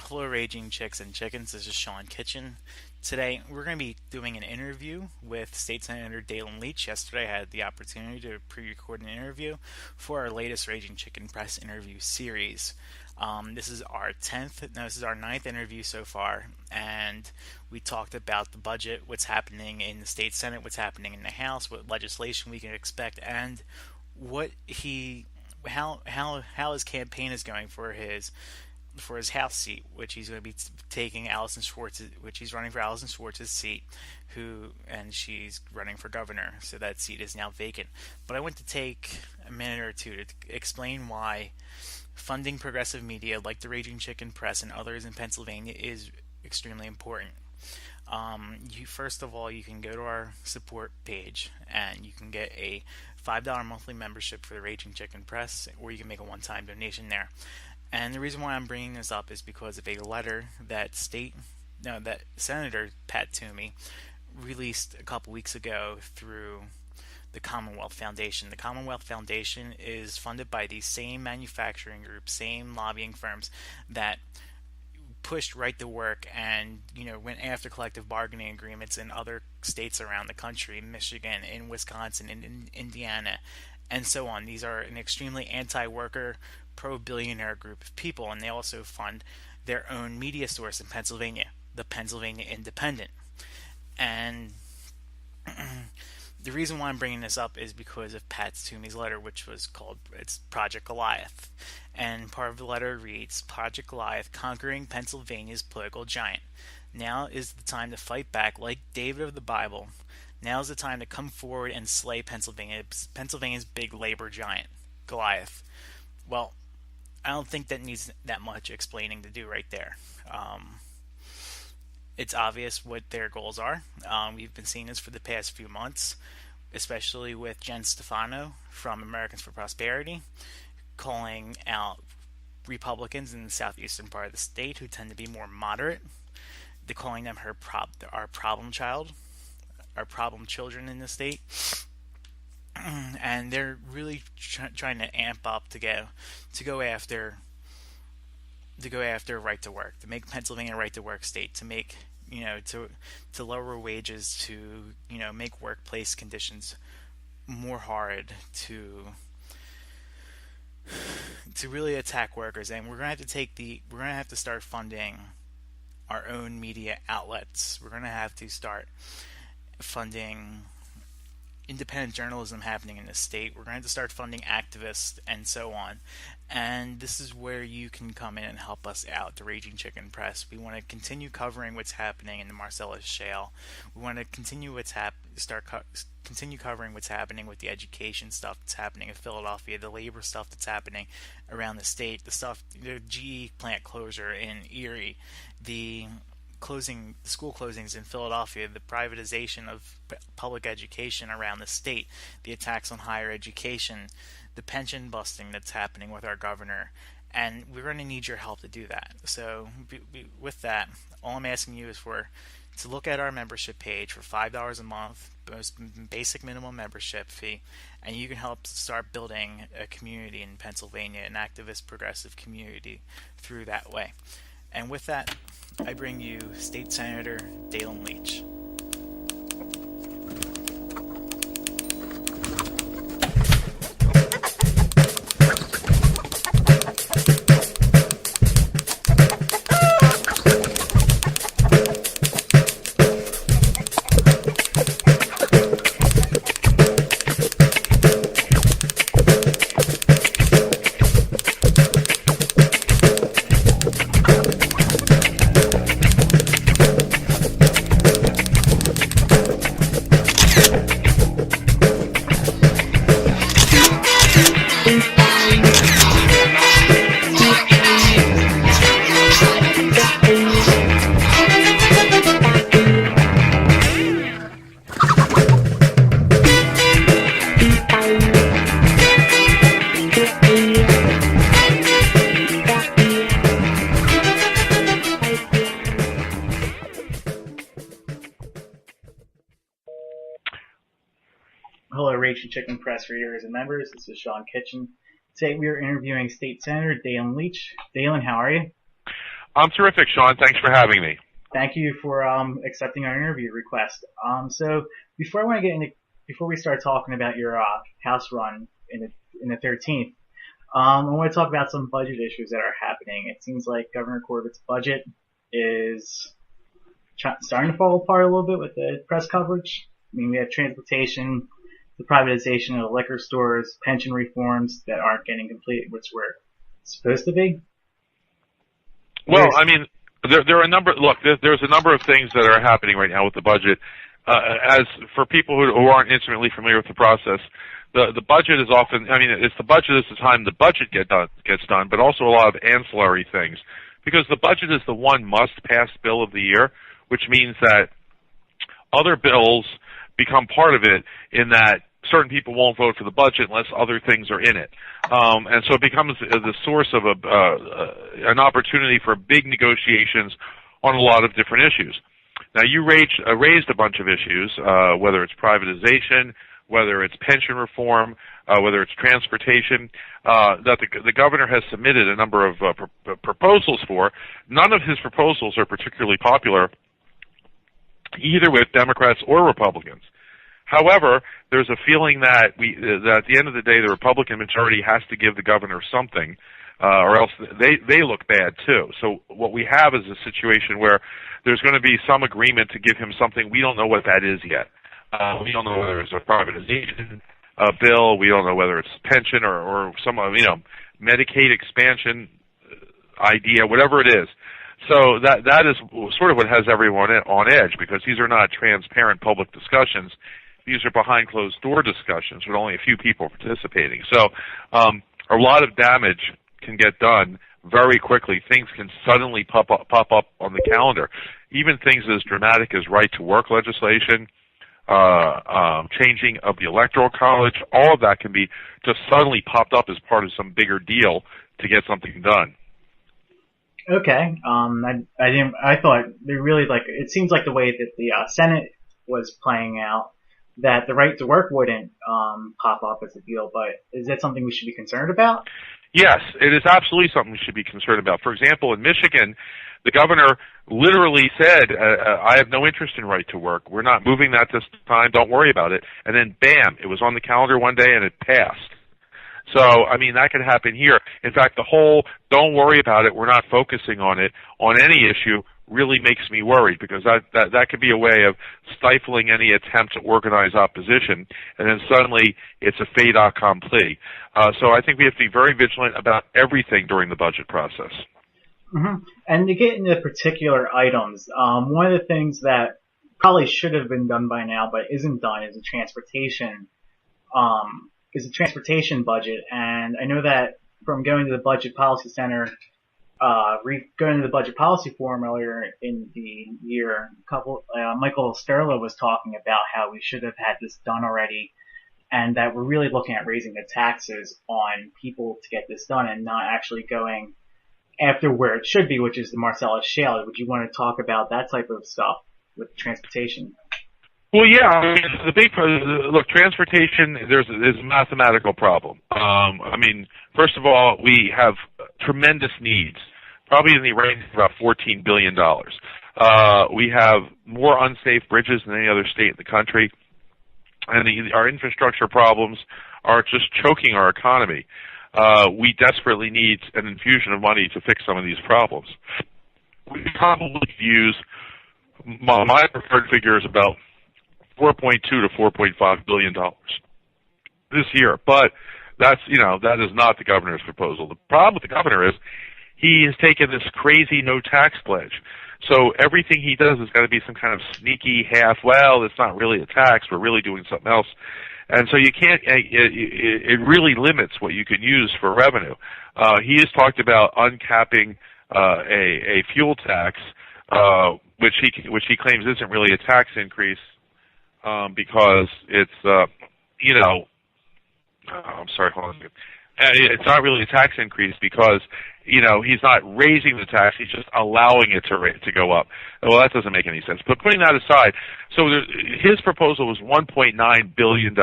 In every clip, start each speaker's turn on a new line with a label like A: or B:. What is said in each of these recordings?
A: Hello, Raging Chicks and Chickens. This is Sean Kitchen. Today, we're going to be doing an interview with State Senator Daylin Leach. Yesterday, I had the opportunity to pre-record an interview for our latest Raging Chicken Press interview series. This is our this is our ninth interview so far, and we talked about the budget, what's happening in the state Senate, what's happening in the House, what legislation we can expect, and what how his campaign is going for his House seat, which he's going to be taking Allison Schwartz, which he's running for Allison Schwartz's seat, and she's running for governor, so that seat is now vacant. But I want to take a minute or two to explain why funding progressive media like the Raging Chicken Press and others in Pennsylvania is extremely important. First of all, you can go to our support page and you can get a $5 monthly membership for the Raging Chicken Press, or you can make a one-time donation there. And the reason why I'm bringing this up is because of a letter that Senator Pat Toomey released a couple weeks ago through the Commonwealth Foundation. The Commonwealth Foundation is funded by these same manufacturing groups, same lobbying firms that pushed Right to Work and went after collective bargaining agreements in other states around the country, in Michigan, in Wisconsin, in Indiana, and so on. These are an extremely anti-worker, pro-billionaire group of people, and they also fund their own media source in Pennsylvania, the Pennsylvania Independent. And the reason why I'm bringing this up is because of Pat Toomey's letter, which was called Project Goliath. And part of the letter reads, Project Goliath, conquering Pennsylvania's political giant. Now is the time to fight back like David of the Bible. Now is the time to come forward and slay Pennsylvania's big labor giant, Goliath. Well, I don't think that needs that much explaining to do right there. It's obvious what their goals are. We've been seeing this for the past few months, especially with Jen Stefano from Americans for Prosperity, calling out Republicans in the southeastern part of the state who tend to be more moderate. They're calling them our problem child, our problem children in the state. And they're really trying to amp up to go after Right to Work, to make Pennsylvania a Right to Work state, to make to lower wages, to make workplace conditions more hard, to really attack workers. And we're gonna have to start funding our own media outlets. We're gonna have to start funding independent journalism happening in the state. We're going to start funding activists and so on. And this is where you can come in and help us out, the Raging Chicken Press. We want to continue covering what's happening in the Marcellus Shale. We want to continue continue covering what's happening with the education stuff that's happening in Philadelphia, the labor stuff that's happening around the state, the GE plant closure in Erie, the school closings in Philadelphia, the privatization of public education around the state, the attacks on higher education, the pension busting that's happening with our governor, and we're going to need your help to do that. So with that, all I'm asking you is to look at our membership page for $5 a month, most basic minimum membership fee, and you can help start building a community in Pennsylvania, an activist progressive community through that way. And with that, I bring you State Senator Daylin Leach. Hello, Raging Chicken Press readers and members. This is Sean Kitchen. Today we are interviewing State Senator Daylin Leach. Daylin, how are you?
B: I'm terrific, Sean. Thanks for having me.
A: Thank you for accepting our interview request. So before we start talking about your House run in the 13th, I want to talk about some budget issues that are happening. It seems like Governor Corbett's budget is starting to fall apart a little bit with the press coverage. I mean, we have transportation, the privatization of the liquor stores, pension reforms that aren't getting completed, which were supposed to be.
B: Well, I mean, there are a number. Look, there's a number of things that are happening right now with the budget. As for people who aren't intimately familiar with the process, the budget is often. I mean, it's the budget is the time the budget gets done, but also a lot of ancillary things, because the budget is the one must-pass bill of the year, which means that other bills become part of it, in that certain people won't vote for the budget unless other things are in it. And so it becomes the source of an opportunity for big negotiations on a lot of different issues. Now, you raised a bunch of issues, whether it's privatization, whether it's pension reform, whether it's transportation, that the governor has submitted a number of proposals for. None of his proposals are particularly popular, either with Democrats or Republicans. However, there's a feeling that at the end of the day, the Republican majority has to give the governor something, or else they look bad too. So what we have is a situation where there's going to be some agreement to give him something. We don't know what that is yet. We don't know whether it's a privatization bill. We don't know whether it's pension or some Medicaid expansion idea, whatever it is. So that is sort of what has everyone on edge, because these are not transparent public discussions. These are behind closed door discussions with only a few people participating. So a lot of damage can get done very quickly. Things can suddenly pop up on the calendar. Even things as dramatic as right-to-work legislation, changing of the Electoral College, all of that can be just suddenly popped up as part of some bigger deal to get something done.
A: Okay. I thought they really it seems like the way that the Senate was playing out, that the right to work wouldn't pop up as a deal, but is that something we should be concerned about?
B: Yes, it is absolutely something we should be concerned about. For example, in Michigan, the governor literally said, I have no interest in right to work. We're not moving that this time. Don't worry about it. And then, bam, it was on the calendar one day and it passed. So, I mean, that could happen here. In fact, the whole don't worry about it, we're not focusing on it, on any issue, really makes me worried, because that could be a way of stifling any attempt to organize opposition, and then suddenly it's a fait accompli. So I think we have to be very vigilant about everything during the budget process.
A: Mm-hmm. And to get into particular items, one of the things that probably should have been done by now but isn't done is a transportation budget. And I know that from going to the Budget Policy Center, going to the Budget Policy Forum earlier in the year, Michael Sterla was talking about how we should have had this done already, and that we're really looking at raising the taxes on people to get this done and not actually going after where it should be, which is the Marcellus Shale. Would you want to talk about that type of stuff with transportation?
B: Well, yeah. I mean, look, transportation. There's a mathematical problem. I mean, first of all, we have tremendous needs, probably in the range of about $14 billion. We have more unsafe bridges than any other state in the country, and our infrastructure problems are just choking our economy. We desperately need an infusion of money to fix some of these problems. We probably use, my preferred figure is about $4.2 to $4.5 billion this year, but that is not the governor's proposal. The problem with the governor is he has taken this crazy no tax pledge. So everything he does has got to be some kind of sneaky it's not really a tax, we're really doing something else. And so you can't, it really limits what you can use for revenue. He has talked about uncapping a fuel tax, which he claims isn't really a tax increase, because it's, I'm sorry, hold on a second. It's not really a tax increase because, he's not raising the tax, he's just allowing it to go up. Well, that doesn't make any sense. But putting that aside, so his proposal was $1.9 billion,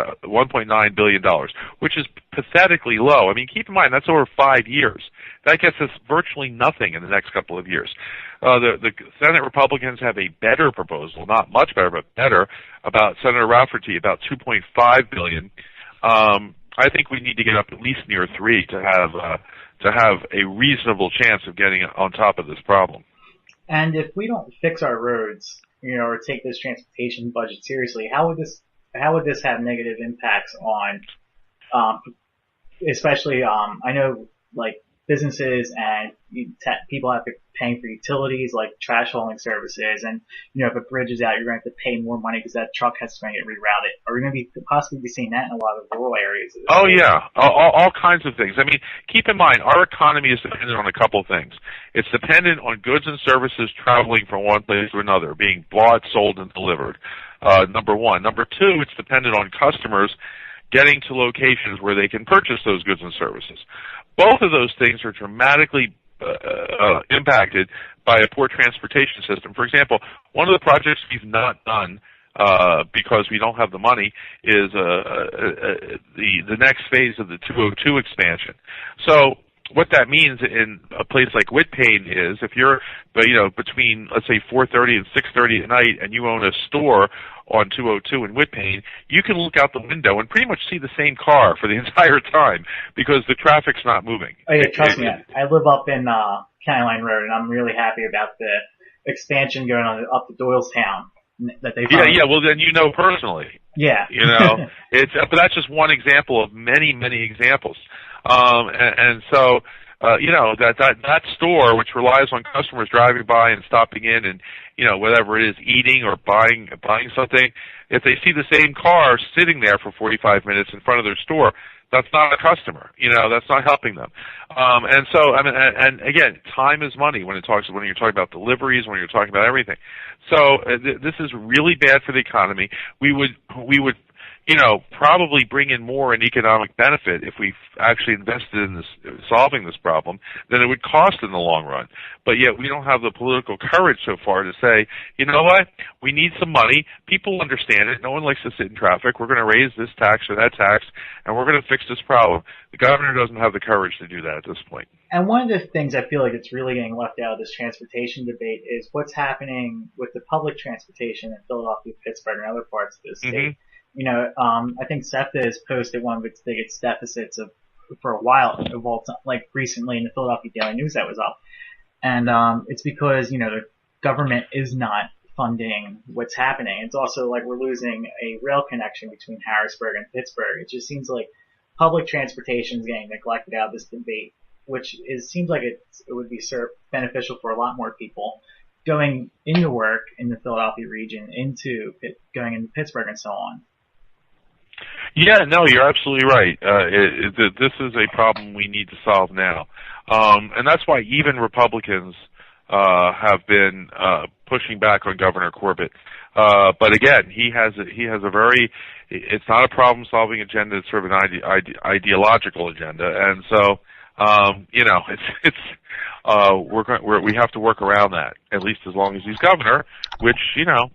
B: which is pathetically low. I mean, keep in mind, that's over 5 years. That gets us virtually nothing in the next couple of years. The Senate Republicans have a better proposal, not much better, but better, about Senator Rafferty, about $2.5 billion. I think we need to get up at least near 3 to have a reasonable chance of getting on top of this problem.
C: And if we don't fix our roads, or take this transportation budget seriously, how would this have negative impacts on, especially, I know, like, businesses and people have to pay for utilities like trash hauling services, and if a bridge is out, you're going to have to pay more money because that truck has to get rerouted. Are we going to be possibly seeing that in a lot of rural areas?
B: Oh yeah, all kinds of things. I mean, keep in mind, our economy is dependent on a couple things. It's dependent on goods and services traveling from one place to another, being bought, sold, and delivered. Number one. Number two, it's dependent on customers getting to locations where they can purchase those goods and services. Both of those things are dramatically impacted by a poor transportation system. For example, one of the projects we've not done because we don't have the money is the next phase of the 202 expansion. So what that means in a place like Whitpain is if you're between, let's say, 4:30 and 6:30 at night and you own a store on 202 in Whitpain, you can look out the window and pretty much see the same car for the entire time because the traffic's not moving.
C: Oh yeah, trust me. I live up in County Line Road, and I'm really happy about the expansion going on up to Doylestown that they found.
B: Yeah. Well, then personally.
C: Yeah.
B: But that's just one example of many, many examples. So that store, which relies on customers driving by and stopping in and, whatever it is, eating or buying something, if they see the same car sitting there for 45 minutes in front of their store, that's not a customer. That's not helping them. And so, I mean, and again, time is money when you're talking about deliveries, when you're talking about everything. So this is really bad for the economy. We would probably bring in more in economic benefit if we actually invested in solving this problem than it would cost in the long run. But yet we don't have the political courage so far to say, you know what, we need some money. People understand it. No one likes to sit in traffic. We're going to raise this tax or that tax, and we're going to fix this problem. The governor doesn't have the courage to do that at this point.
C: And one of the things I feel like it's really getting left out of this transportation debate is what's happening with the public transportation in Philadelphia, Pittsburgh, and other parts of the state. Mm-hmm. I think SEPTA has posted one of its biggest deficits for a while, like recently in the Philadelphia Daily News that was up. And, it's because, the government is not funding what's happening. It's also like we're losing a rail connection between Harrisburg and Pittsburgh. It just seems like public transportation is getting neglected out of this debate, which seems like it would be beneficial for a lot more people going into work in the Philadelphia region, going into Pittsburgh and so on.
B: Yeah, no, you're absolutely right. This is a problem we need to solve now. And that's why even Republicans have been pushing back on Governor Corbett. But again, he has a it's not a problem-solving agenda, it's sort of an ideological agenda. And so, we have to work around that, at least as long as he's governor, which,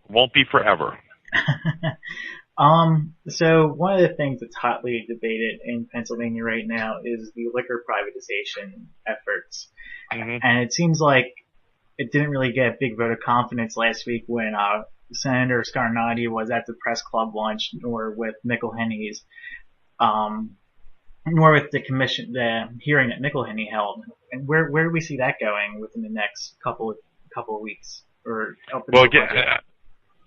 B: won't be forever.
C: So one of the things that's hotly debated in Pennsylvania right now is the liquor privatization efforts. Mm-hmm. And it seems like it didn't really get a big vote of confidence last week when, Senator Scarnati was at the press club lunch, nor with McElhenney's, nor with the hearing that McElhenney held. And where do we see that going within the next couple of weeks?
B: Well, again,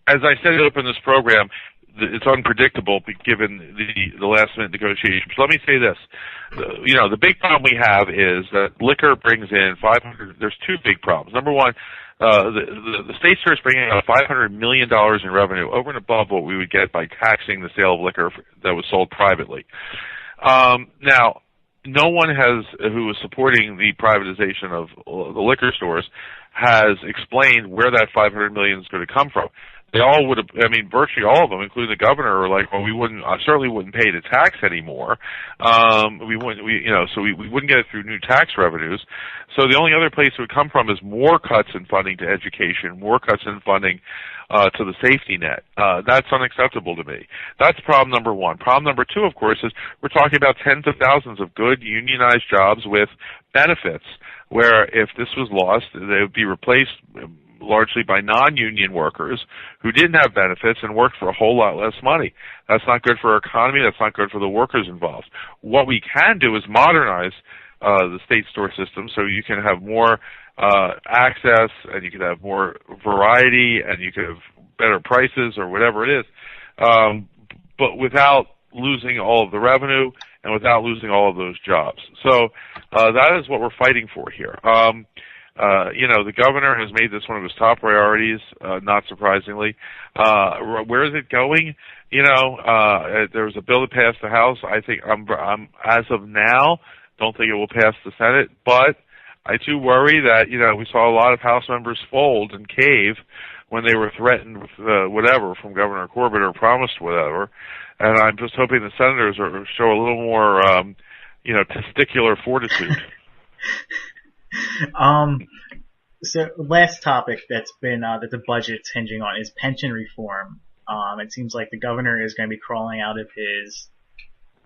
B: as I said to open this program, it's unpredictable given the last minute negotiations. Let me say this. The big problem we have is that liquor brings in there's two big problems. Number one, the state starts bringing out $500 million in revenue over and above what we would get by taxing the sale of liquor that was sold privately. Now, no one who is supporting the privatization of the liquor stores has explained where that $500 million is going to come from. they all would have, I mean, virtually all of them, including the governor, are like, well, I certainly wouldn't pay the tax anymore. We wouldn't get it through new tax revenues. So the only other place it would come from is more cuts in funding to education, more cuts in funding to the safety net. That's unacceptable to me. That's problem number one. Problem number two, of course, is we're talking about tens of thousands of good unionized jobs with benefits, where if this was lost, they would be replaced largely by non-union workers who didn't have benefits and worked for a whole lot less money. That's not good for our economy. That's not good for the workers involved. What we can do is modernize the state store system so you can have more access and you can have more variety and you can have better prices or whatever it is, but without losing all of the revenue and without losing all of those jobs. So that is what we're fighting for here. The governor has made this one of his top priorities, not surprisingly. Where is it going? There was a bill that passed the House. I think I'm as of now, don't think it will pass the Senate, but I do worry that, we saw a lot of House members fold and cave when they were threatened with whatever from Governor Corbett or promised whatever. And I'm just hoping the senators show a little more, testicular fortitude.
C: So last topic that's been that the budget's hinging on is pension reform. It seems like the governor is going to be crawling out of his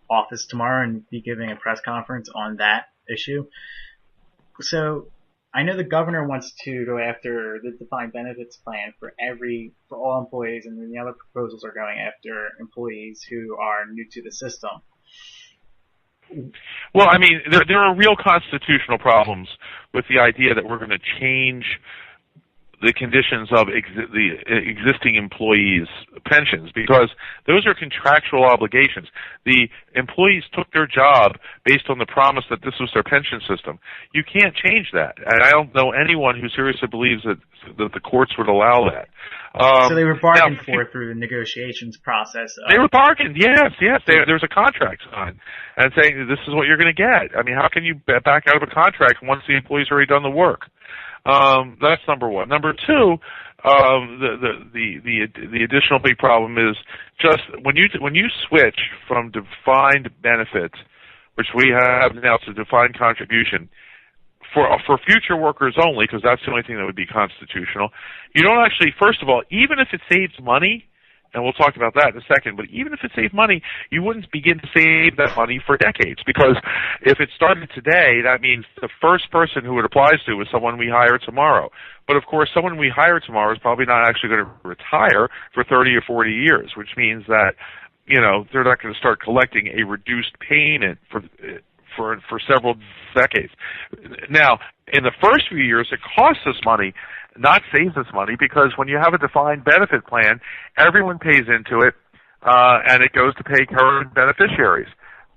C: office tomorrow and be giving a press conference on that issue. So I know the governor wants to go after the defined benefits plan for all employees, and then the other proposals are going after employees who are new to the system.
B: Well, I mean, there are real constitutional problems with the idea that we're going to change the conditions of the existing employees' pensions, because those are contractual obligations. The employees took their job based on the promise that this was their pension system. You can't change that, and I don't know anyone who seriously believes that the courts would allow that.
C: So they were bargained for through the negotiations process.
B: They were bargained, yes. There's a contract signed and saying this is what you're going to get. I mean, how can you back out of a contract once the employee's already done the work? That's number one. Number two, the additional big problem is just when you switch from defined benefits, which we have now, to defined contribution for future workers only, because that's the only thing that would be constitutional. You don't actually, first of all, even if it saves money, and we'll talk about that in a second, but even if it saved money, you wouldn't begin to save that money for decades, because if it started today, that means the first person who it applies to is someone we hire tomorrow. But of course, someone we hire tomorrow is probably not actually going to retire for 30 or 40 years, which means that, they're not going to start collecting a reduced payment for several decades. Now, in the first few years, it costs us money, not saves us money, because when you have a defined benefit plan, everyone pays into it, and it goes to pay current beneficiaries.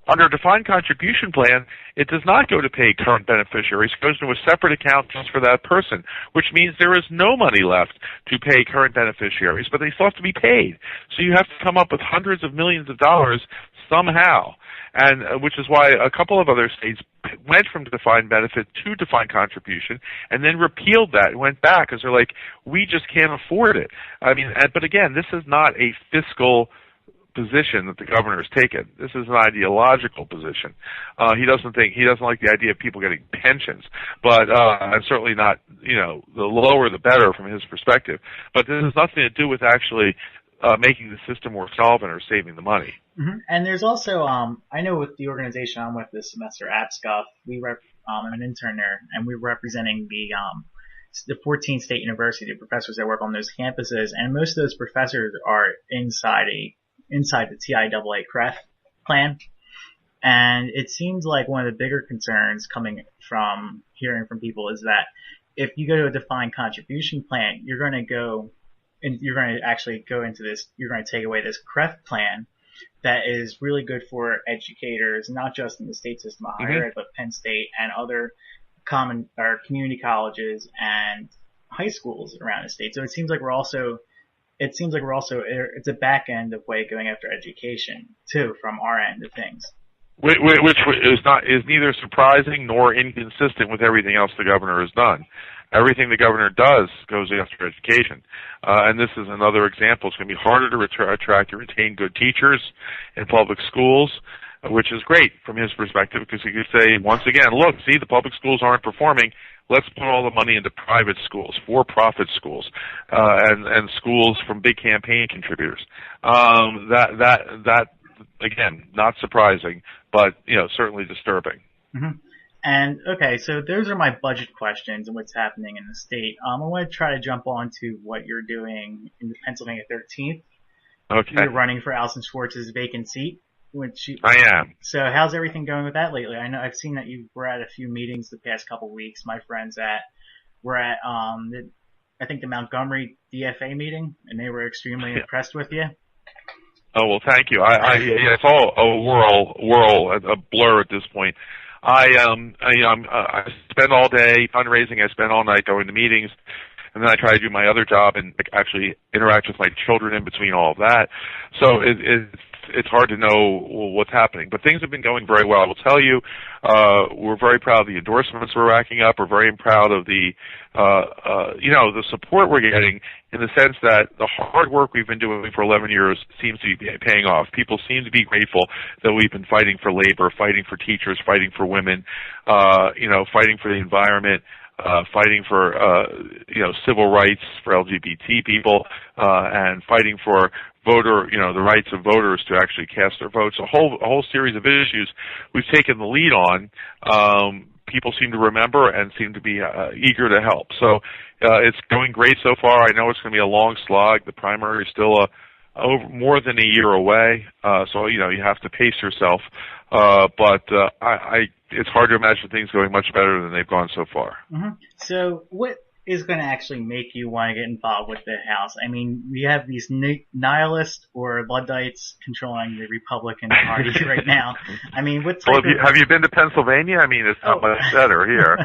B: Under a defined contribution plan, it does not go to pay current beneficiaries. It goes to a separate account just for that person, which means there is no money left to pay current beneficiaries, but they still have to be paid. So you have to come up with hundreds of millions of dollars somehow, and which is why a couple of other states went from defined benefit to defined contribution and then repealed that and went back because they're like, we just can't afford it. I mean, but again, this is not a fiscal position that the governor has taken. This is an ideological position. He doesn't like the idea of people getting pensions, but and certainly not, the lower the better from his perspective. But this has nothing to do with actually making the system more solvent or saving the money.
C: Mm-hmm. And there's also, I know with the organization I'm with this semester, APSCUF, I'm an intern there, and we're representing the 14 state university, the professors that work on those campuses, and most of those professors are inside the TIAA CREF plan. And it seems like one of the bigger concerns coming from hearing from people is that if you go to a defined contribution plan, you're going to actually go into this, you're going to take away this CREF plan that is really good for educators, not just in the state system of higher ed, but Penn State and other community colleges and high schools around the state. So it seems like it's a back end of way going after education too, from our end of things.
B: Which is neither surprising nor inconsistent with everything else the governor has done. Everything the governor does goes after education. And this is another example. It's going to be harder to attract and retain good teachers in public schools, which is great from his perspective, because he could say, once again, look, see, the public schools aren't performing. Let's put all the money into private schools, for-profit schools, and schools from big campaign contributors. That again, not surprising, but certainly disturbing.
C: Mm-hmm. And okay, so those are my budget questions and what's happening in the state. I want to try to jump on to what you're doing in the Pennsylvania 13th.
B: Okay.
C: You're running for Allison Schwartz's vacant seat.
B: I am.
C: So how's everything going with that lately? I know I've seen that you were at a few meetings the past couple of weeks. My friends were at I think the Montgomery DFA meeting, and they were extremely impressed with you.
B: Oh well, thank you. It's all a blur at this point. I spend all day fundraising. I spend all night going to meetings, and then I try to do my other job and actually interact with my children in between all of that. So it's hard to know what's happening, but things have been going very well. I will tell you, we're very proud of the endorsements we're racking up. We're very proud of the support we're getting, in the sense that the hard work we've been doing for 11 years seems to be paying off. People seem to be grateful that we've been fighting for labor, fighting for teachers, fighting for women, fighting for the environment, fighting for civil rights for LGBT people, and fighting for the rights of voters to actually cast their votes. A whole series of issues we've taken the lead on. People seem to remember and seem to be eager to help. So it's going great so far. I know it's going to be a long slog. The primary is still more than a year away, so you have to pace yourself. But it's hard to imagine things going much better than they've gone so far.
C: Mm-hmm. So what is going to actually make you want to get involved with the House? I mean, we have these nihilists or Luddites controlling the Republican Party right now. I mean,
B: have you been to Pennsylvania? I mean, it's not much better here.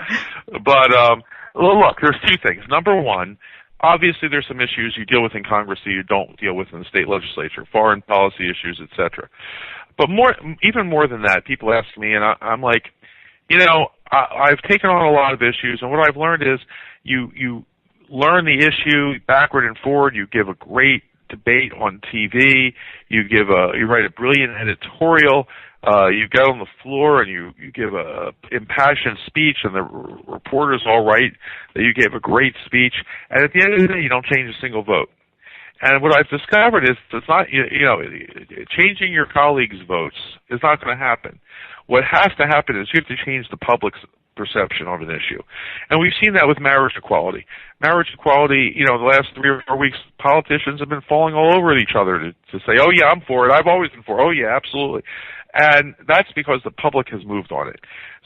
B: But look, there's two things. Number one, obviously there's some issues you deal with in Congress that you don't deal with in the state legislature, foreign policy issues, etc. But even more than that, people ask me, and I'm like, I've taken on a lot of issues, and what I've learned is you learn the issue backward and forward. You give a great debate on TV. You write a brilliant editorial. You get on the floor and you give a impassioned speech, and the reporters all write that you gave a great speech. And at the end of the day, you don't change a single vote. And what I've discovered is it's not, changing your colleagues' votes is not going to happen. What has to happen is you have to change the public's perception on an issue. And we've seen that with marriage equality. Marriage equality, the last 3 or 4 weeks, politicians have been falling all over each other to say, oh yeah, I'm for it. I've always been for it. Oh yeah, absolutely. And that's because the public has moved on it.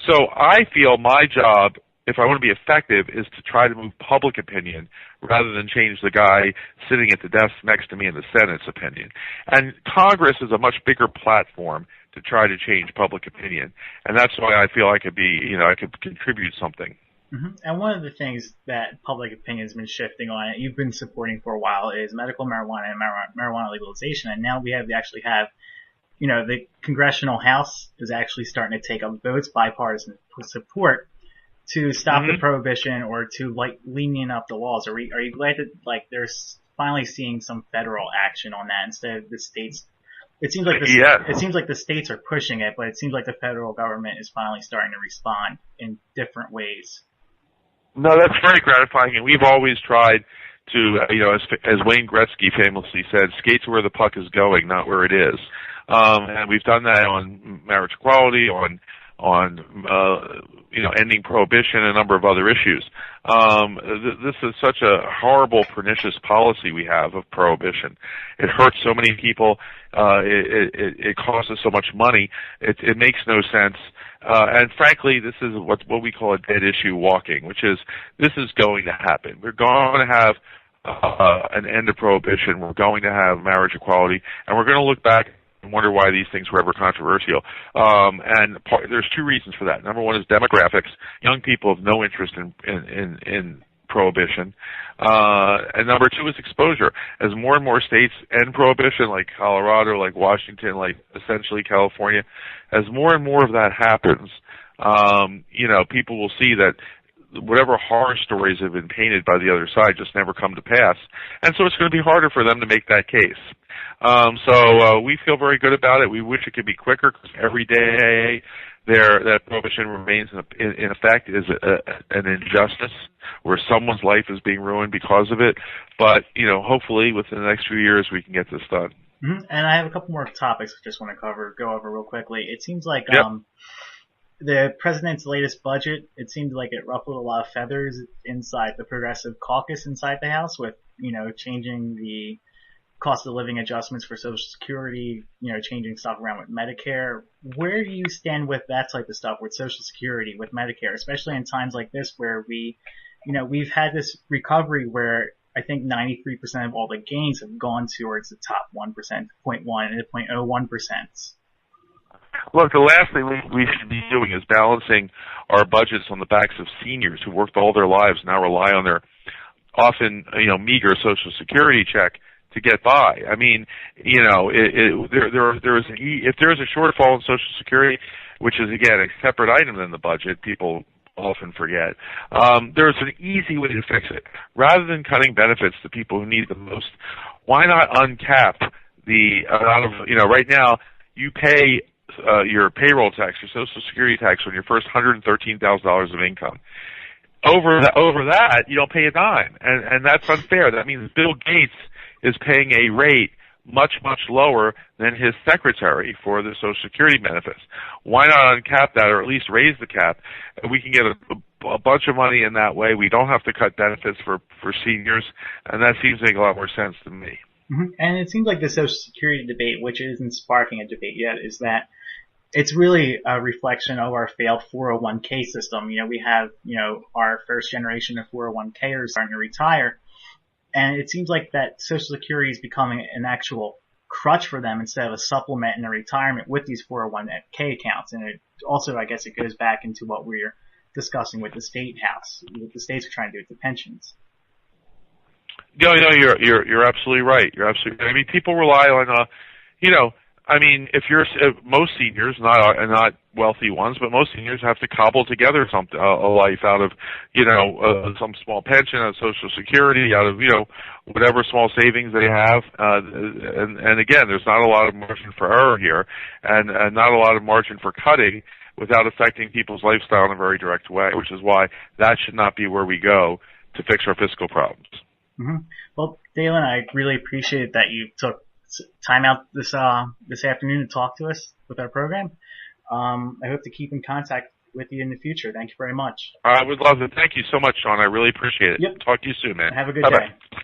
B: So I feel my job, if I want to be effective, is to try to move public opinion rather than change the guy sitting at the desk next to me in the Senate's opinion. And Congress is a much bigger platform to try to change public opinion. And that's why I feel I could contribute something.
C: Mm-hmm. And one of the things that public opinion has been shifting on, and you've been supporting for a while, is medical marijuana and marijuana legalization. And now we actually have the Congressional House is actually starting to take up votes, bipartisan support, to stop the prohibition or to lenient up the laws. Are you glad that there's finally seeing some federal action on that instead of the states? It seems like the states are pushing it, but it seems like the federal government is finally starting to respond in different ways.
B: No, that's very gratifying, and we've always tried to, as Wayne Gretzky famously said, skate to where the puck is going, not where it is. And we've done that on marriage equality, on ending prohibition, and a number of other issues. This is such a horrible, pernicious policy we have of prohibition. It hurts so many people. It costs us so much money. It makes no sense. And frankly, this is what we call a dead issue walking, which is this is going to happen. We're going to have an end of prohibition. We're going to have marriage equality, and we're going to look back and wonder why these things were ever controversial. There's two reasons for that. Number one is demographics. Young people have no interest in prohibition. And number two is exposure. As more and more states end prohibition, like Colorado, like Washington, like essentially California, as more and more of that happens, people will see that whatever horror stories have been painted by the other side just never come to pass. And so it's going to be harder for them to make that case. So we feel very good about it. We wish it could be quicker, because every day that prohibition remains in effect is an injustice where someone's life is being ruined because of it. But, hopefully within the next few years we can get this done.
C: Mm-hmm. And I have a couple more topics I just want to go over real quickly. It seems like the president's latest budget, it seemed like it ruffled a lot of feathers inside the progressive caucus inside the House with, changing the cost of living adjustments for Social Security, changing stuff around with Medicare. Where do you stand with that type of stuff with Social Security, with Medicare, especially in times like this where we've had this recovery where I think 93% of all the gains have gone towards the top 1%, 0.1 and 0.01%.
B: Look, the last thing we should be doing is balancing our budgets on the backs of seniors who worked all their lives, now rely on their often, meager Social Security check to get by. I mean, if there is a shortfall in Social Security, which is again a separate item in the budget, people often forget. There's an easy way to fix it. Rather than cutting benefits to people who need the most, why not uncap the amount of, right now you pay your payroll tax, your Social Security tax on your first $113,000 of income. Over that, you don't pay a dime, and that's unfair. That means Bill Gates is paying a rate much, much lower than his secretary for the Social Security benefits. Why not uncap that, or at least raise the cap? We can get a bunch of money in that way. We don't have to cut benefits for seniors, and that seems to make a lot more sense to me.
C: Mm-hmm. And it seems like the Social Security debate, which isn't sparking a debate yet, is that it's really a reflection of our failed 401k system. We have, our first generation of 401kers starting to retire. And it seems like that Social Security is becoming an actual crutch for them instead of a supplement in their retirement with these 401k accounts. And it also, I guess, it goes back into what we're discussing with the state house, what the states are trying to do with the pensions.
B: No, you're absolutely right. You're absolutely right. I mean, people rely on, if most seniors, not wealthy ones, but most seniors have to cobble together a life out of, some small pension, out of Social Security, out of, whatever small savings they have. And again, there's not a lot of margin for error here, and not a lot of margin for cutting without affecting people's lifestyle in a very direct way, which is why that should not be where we go to fix our fiscal problems.
C: Mm-hmm. Well, Daylin, I really appreciate that you took time out this afternoon to talk to us with our program. I hope to keep in contact with you in the future. Thank you very much.
B: I would love it. Thank you so much, Sean. I really appreciate it.
C: Yep.
B: Talk to you soon, man.
C: Have a good
B: Bye-bye.
C: day.